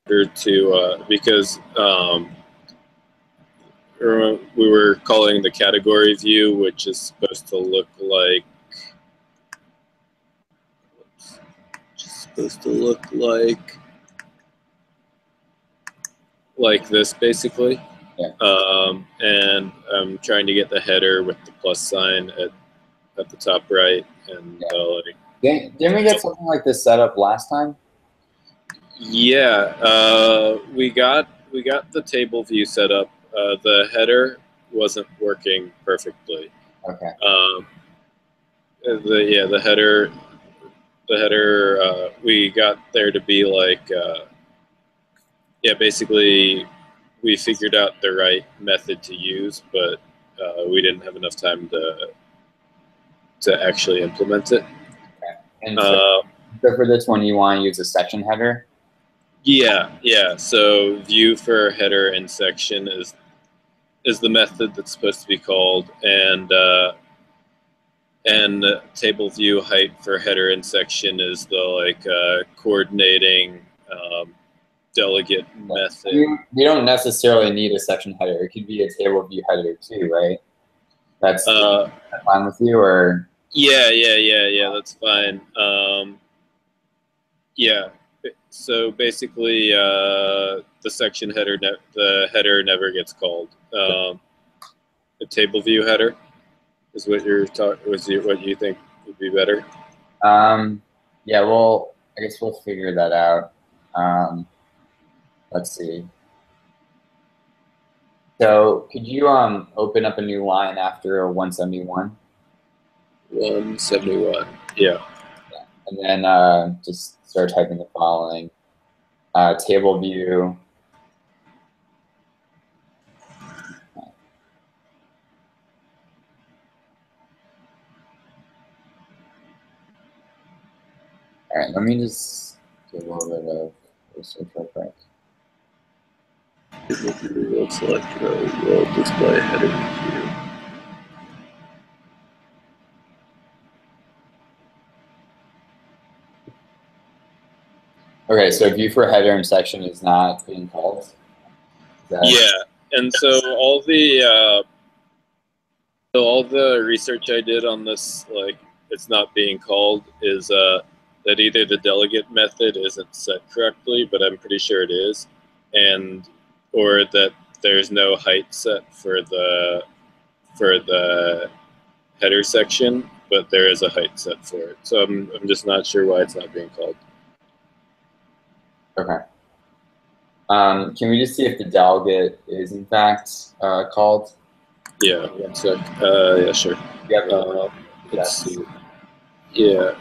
to because we were calling the category view, which is supposed to look like this basically. Yeah. And I'm trying to get the header with the plus sign at the top right, and like. Didn't we get something like this set up last time? Yeah, we got the table view set up. The header wasn't working perfectly. Okay. The header we got there to be like basically we figured out the right method to use, but we didn't have enough time to actually implement it. Okay. And so for this one, you want to use a section header? Yeah. So view for header in section is the method that's supposed to be called, and table view height for header in section is the coordinating delegate method. You don't necessarily need a section header. It could be a table view header too, right? That's fine with you, or? Yeah. That's fine. Yeah. So basically, the section header, the header never gets called. The table view header is what what you think would be better. Yeah. Well, I guess we'll figure that out. Let's see. So could you open up a new line after 171? 171. Yeah. And then just start typing the following. Table view. All right, let me just do a little bit of research real quick. Looks like we'll display header view. Okay, so view for header in section is not being called. Yeah, and so all the research I did on this, like, it's not being called, is that either the delegate method isn't set correctly, but I'm pretty sure it is, or that there's no height set for the header section, but there is a height set for it. So I'm just not sure why it's not being called. Okay. Can we just see if the delegate is in fact called? Yeah, one sec. Yeah, sure. Let's see. Yeah.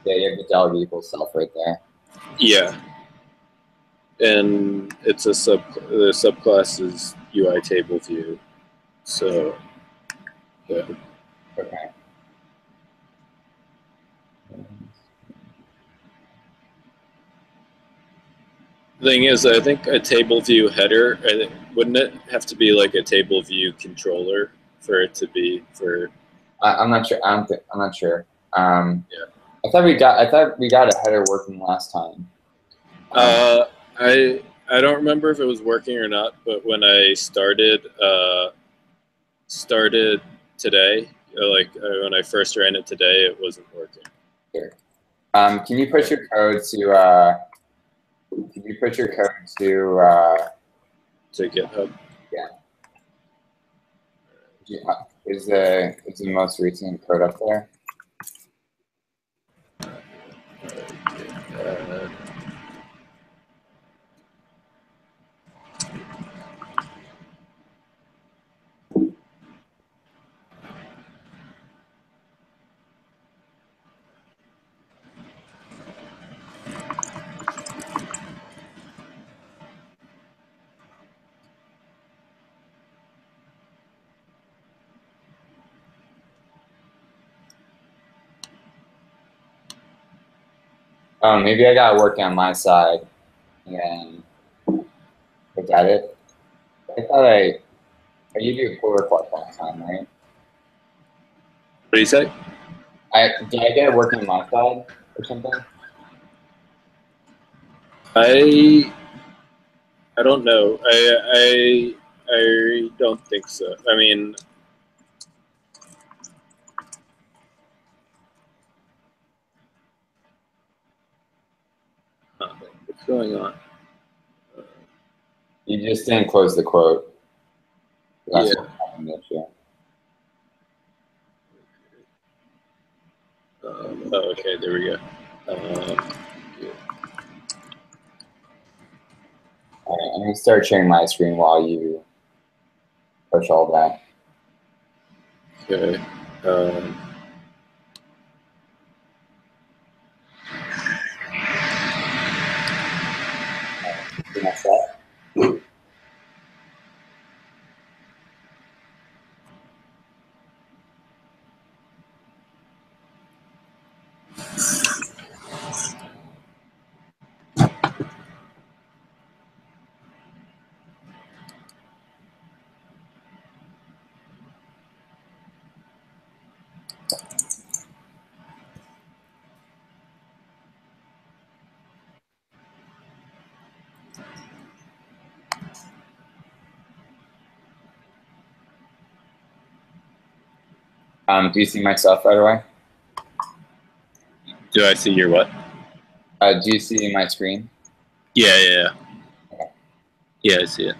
Yeah, you have the delegate equals self right there. Yeah. And it's the subclass is UI table view. So, yeah. Okay. Thing is, I think a table view header, wouldn't it have to be like a table view controller for it to be for? I'm not sure. I'm not sure. Yeah. I thought we got a header working last time. I don't remember if it was working or not, but when I started today, when I first ran it today, it wasn't working. Sure. Can you push your code to? Can you push your code to GitHub? Yeah. Is the most recent code up there? Oh, maybe I got working on my side, and I got it. I thought I gave you a pull request last time, right? What do you say? Did I get it working on my side or something? I don't know. I don't think so. I mean, what's going on? You just didn't close the quote. That's Yeah. what happened this year. Oh, okay, there we go. Yeah. All right, I'm gonna start sharing my screen while you push all that. Okay. See my set? Do you see my stuff right away? Do I see your what? Do you see my screen? Yeah. Okay. Yeah, I see it.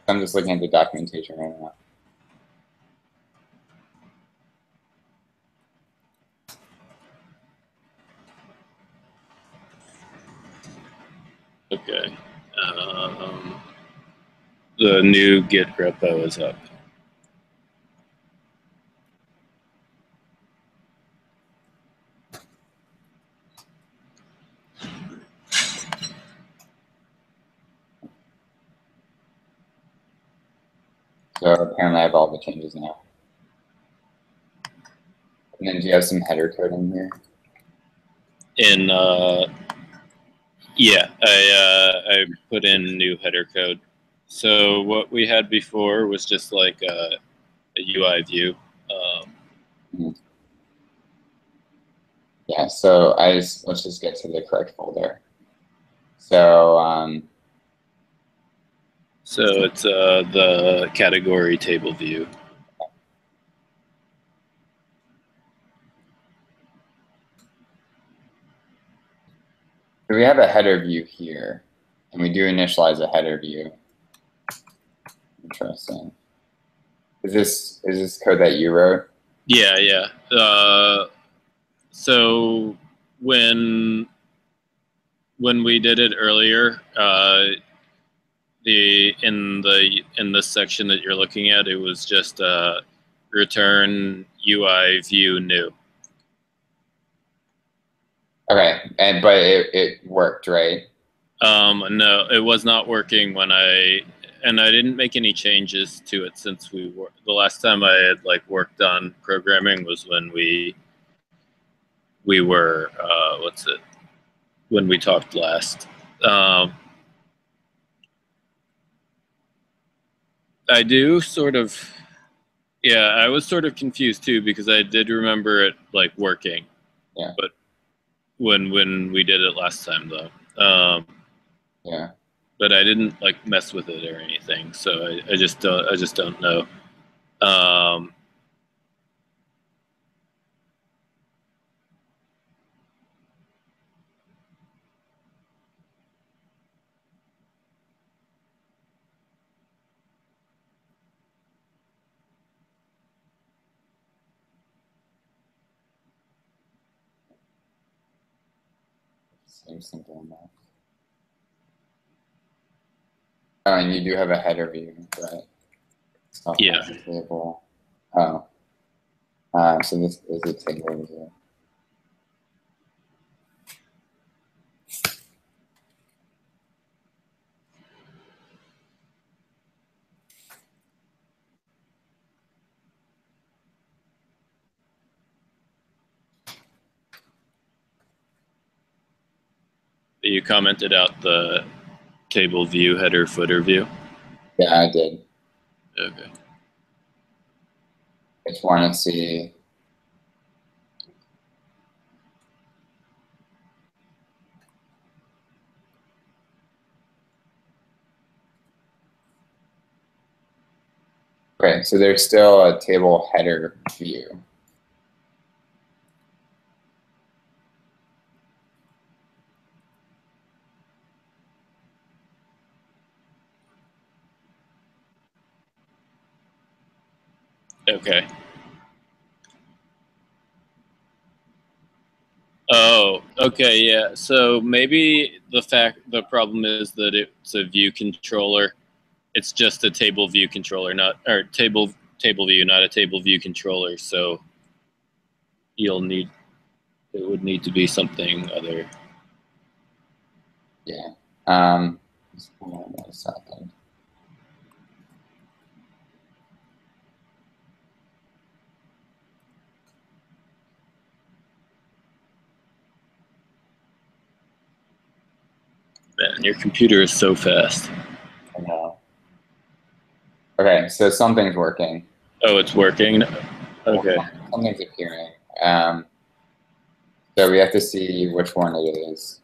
I'm just looking at the documentation right now. Okay. The new Git repo is up. So apparently I have all the changes now. And then do you have some header code in here? In yeah, I put in new header code. So what we had before was just like a UI view. Yeah, so let's just get to the correct folder. So So it's the category table view. we have a header view here, and we do initialize a header view. Interesting. Is this code that you wrote? Yeah. So when we did it earlier, in this section that you're looking at, it was just return UI view new. Okay, but it worked, right? No, it was not working when I didn't make any changes to it since the last time I had like worked on programming was when we were when we talked last. I do sort of, yeah, I was sort of confused too because I did remember it like working. Yeah. But when we did it last time though. Yeah. But I didn't like mess with it or anything, so I just don't know. Seems simple enough. Oh, and you do have a header view, right? Stuff Yeah. on the table. Oh. So this is a table view. You commented out the table view, header, footer view? Yeah, I did. Okay. I just want to see. Okay, so there's still a table header view. Okay. Oh, okay, yeah. So maybe the problem is that it's a view controller. It's just a table view controller, table view, not a table view controller. So it would need to be something other. Yeah. Just hold on a second. Man, your computer is so fast. I know. Okay, so something's working. Oh, it's working? Okay. Something's appearing. So we have to see which one it is.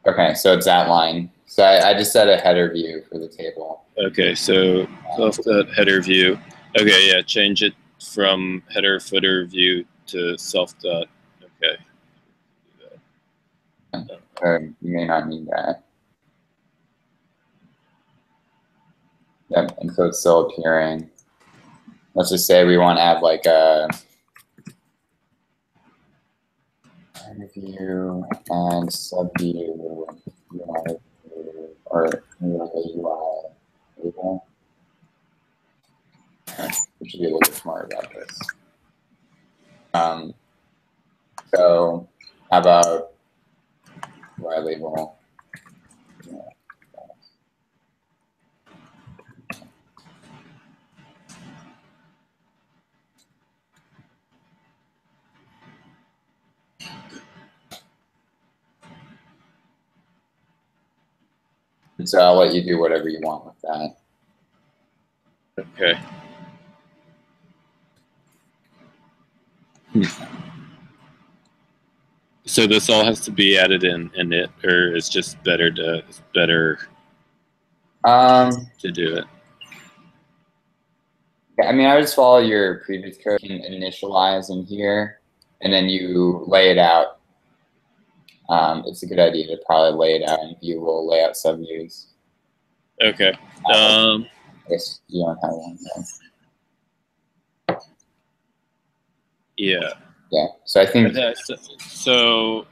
Okay, so it's that line. So I just set a header view for the table. Okay, so self header view. Okay, yeah, change it from header footer view to self dot. Okay. You may not need that. Yep, and so it's still appearing. Let's just say we want to add like a view and subview, or maybe like a UI label. We should be a little bit smart about this. So how about UI label? And so I'll let you do whatever you want with that. Okay. So this all has to be added in it, or it's just better to do it? I mean, I would just follow your previous code. You can initialize in here, and then you lay it out. It's a good idea to probably lay it out in view. We'll lay out subviews. Okay. I guess you don't have one there. Yeah. Yeah. So I think. So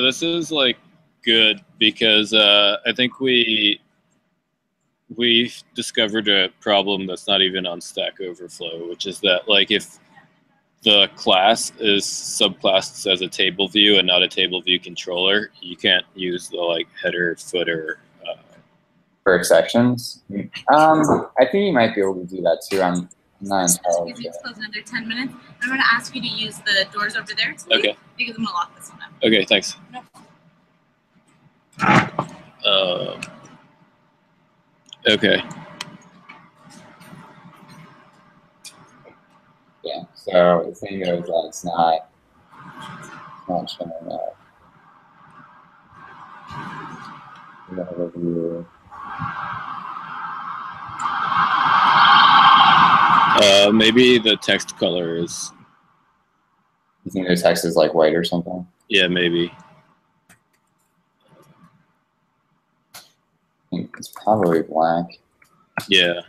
this is like good because I think we've discovered a problem that's not even on Stack Overflow, which is that like if the class is subclassed as a table view and not a table view controller, you can't use the like header, footer. For sections, I think you might be able to do that too. I'm not entirely sure. It's close another 10 minutes. I'm going to ask you to use the doors over there today. Okay. Because I'm going to lock this one up. Okay, thanks. No. Okay. Yeah. So the thing is that it's not showing up. Review. Maybe the text color is. You think the text is like white or something? Yeah, maybe. I think it's probably black. Yeah.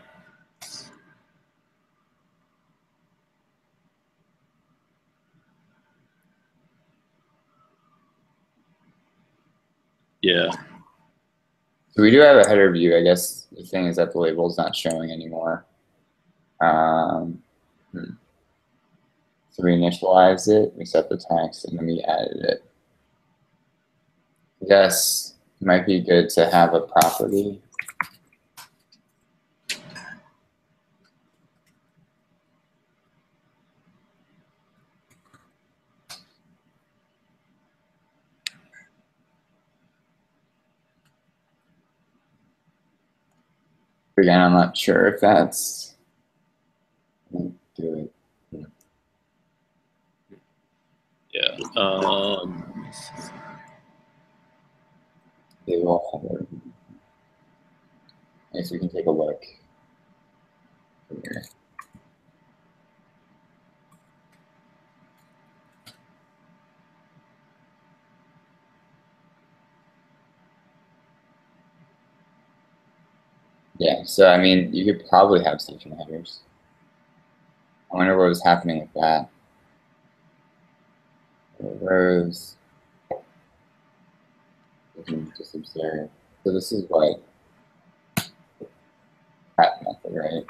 Yeah. So we do have a header view. I guess the thing is that the label is not showing anymore. So we initialized it, we set the text, and then we added it. I guess it might be good to have a property. Again, I'm not sure if that's do it. Yeah. Table header. I guess we can take a look here. Yeah, so I mean, you could probably have section headers. I wonder what was happening with that. Rows. We can just observe. So this is what that method, right?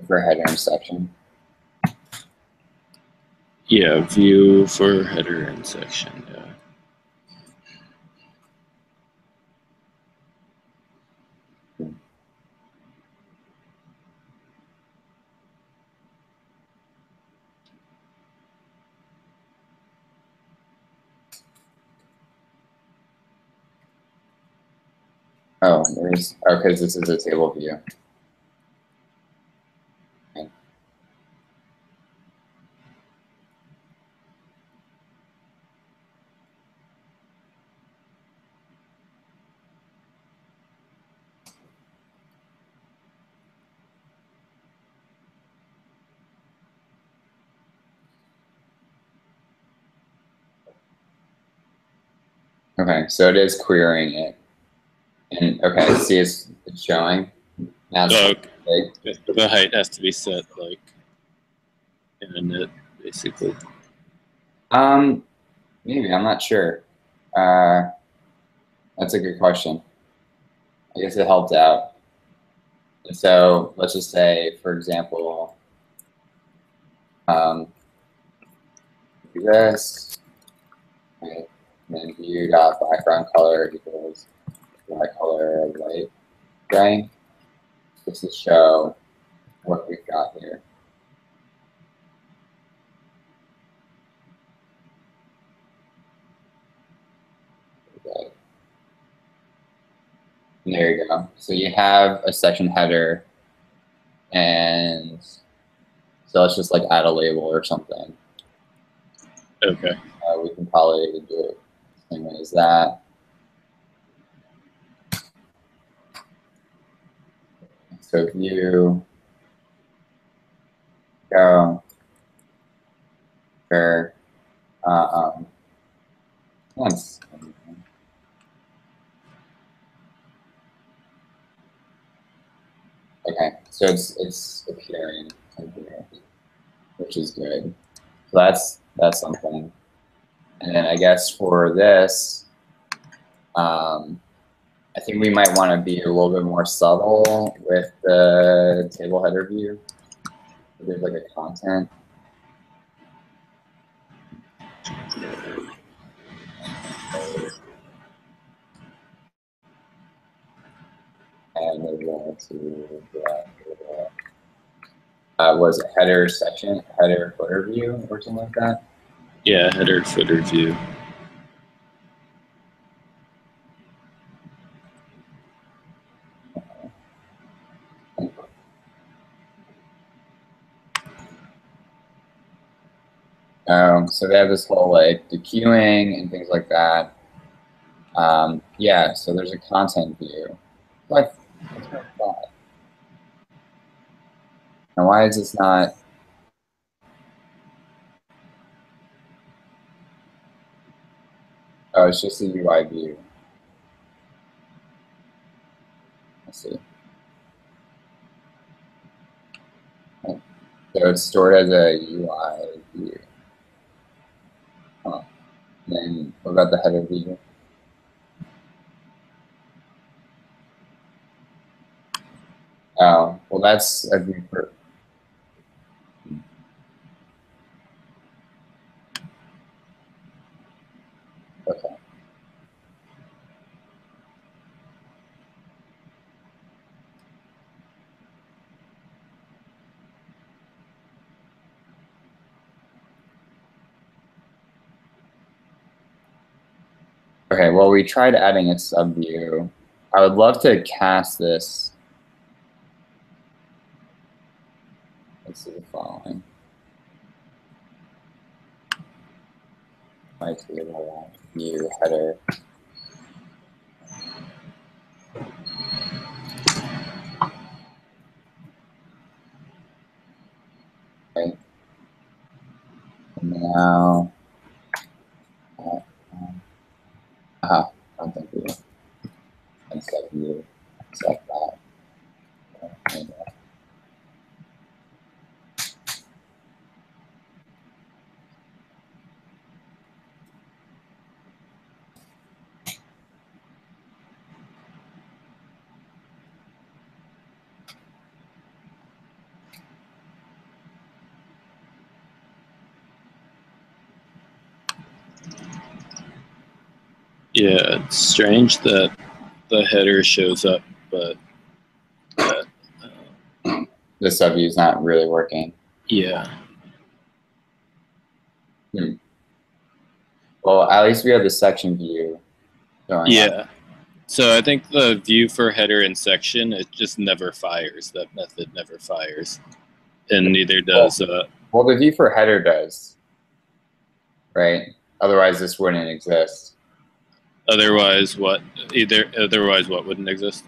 For header and section. Yeah, view for header and section. Yeah. Oh, there's, because this is a table view. Okay. Okay, so it is querying it. And okay, see it's showing. Now it's The height has to be set like in a knit, basically. Maybe, I'm not sure. That's a good question. I guess it helped out. And so let's just say, for example, do this, right? And then view.background color equals black color white, right? Just to show what we've got here. Okay. And there you go. So you have a section header, and so let's just like add a label or something. Okay. We can probably do it the same way as that. So view, go, sure. Once. Okay, so it's appearing in here, which is good. So that's something. And then I guess for this, I think we might want to be a little bit more subtle with the table header view. There's like a content. And maybe we'll to was it header section, header footer view or something like that? Yeah, header footer view. So they have this whole like dequeuing and things like that. Yeah, so there's a content view. What? Now why is this not? Oh, it's just a UI view. Let's see. So it's stored as a UI view. Huh. Then what about the header view? Oh, well, that's a view for. Okay. Okay, well, we tried adding a subview. I would love to cast this. Let's see the following. My table, view, header. Okay. And now, I don't think we can set view, set that. Okay. Yeah, it's strange that the header shows up, but The subview is not really working. yeah. Well, at least we have the section view showing Yeah. up. So I think the view for header in section, it just never fires. That method never fires. And neither does Well, the view for header does, right? Otherwise, this wouldn't exist. otherwise what wouldn't exist?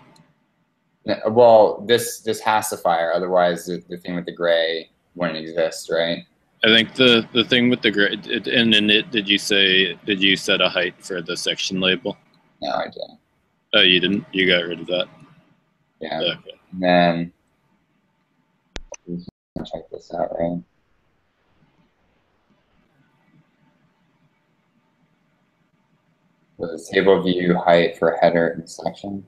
Well, this has to fire. Otherwise, the thing with the gray wouldn't exist, right? I think the thing with the gray and in it, did you set a height for the section label? No, I didn't. Oh, you didn't? You got rid of that? Yeah. Okay. And then check this out, right? With a table view height for header and section.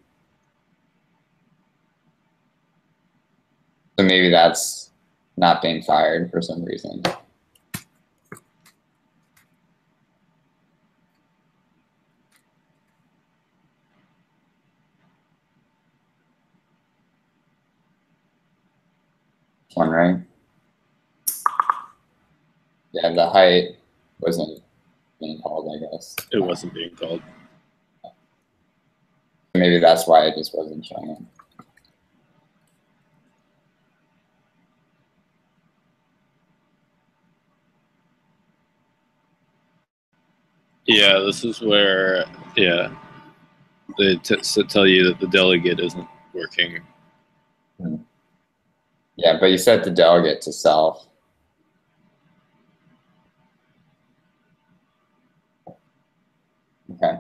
So maybe that's not being fired for some reason. One, right? Yeah, the height wasn't being called, I guess. It wasn't being called. Maybe that's why it just wasn't showing up. Yeah, this is where, yeah, they tell you that the delegate isn't working. Yeah, but you set the delegate to self. Okay.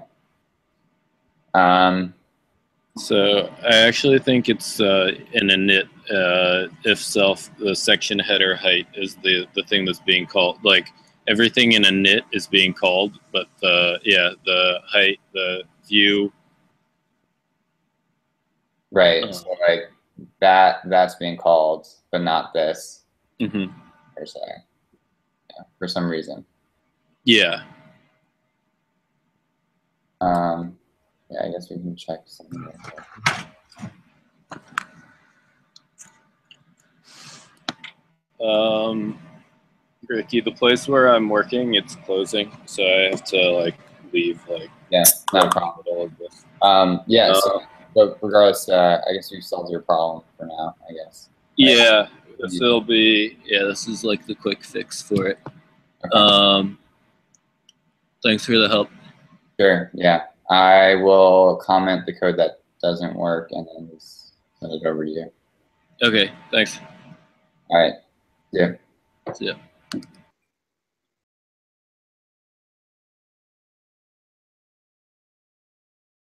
So I actually think it's in a init if self, the section header height is the thing that's being called. Like everything in a init is being called, but the height, the view. Right. So like that's being called, but not this per se. Yeah, for some reason. Yeah. Yeah, I guess we can check something. Ricky, the place where I'm working, it's closing, so I have to like leave. Like, yeah, not a problem. All of this. Yeah. So regardless, I guess we've solved your problem for now. I guess. Yeah, this will be. Yeah, this is like the quick fix for it. Okay. Thanks for the help. Sure. Yeah, I will comment the code that doesn't work and then just send it over to you. Okay. Thanks. All right. Yeah. See ya.